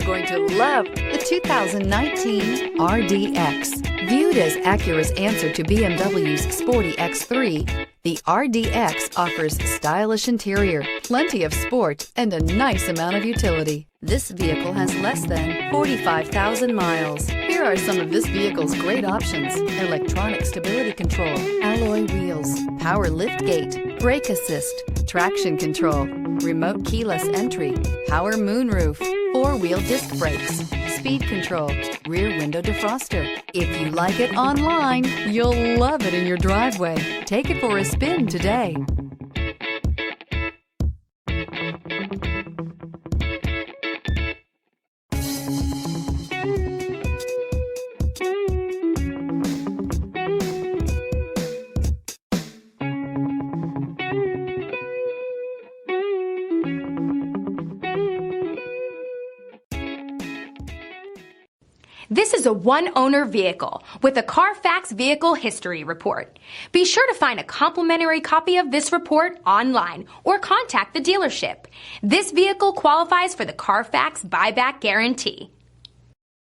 going to love the 2019 RDX. Viewed as Acura's answer to BMW's sporty X3, the RDX offers stylish interior, plenty of sport, and a nice amount of utility. This vehicle has less than 45,000 miles. Here are some of this vehicle's great options: electronic stability control, alloy wheels, power liftgate, brake assist, traction control, remote keyless entry, power moonroof, four-wheel disc brakes, speed control, rear window defroster. If you like it online, you'll love it in your driveway. Take it for a spin today. This is a one-owner vehicle with a Carfax Vehicle History Report. Be sure to find a complimentary copy of this report online or contact the dealership. This vehicle qualifies for the Carfax Buyback Guarantee.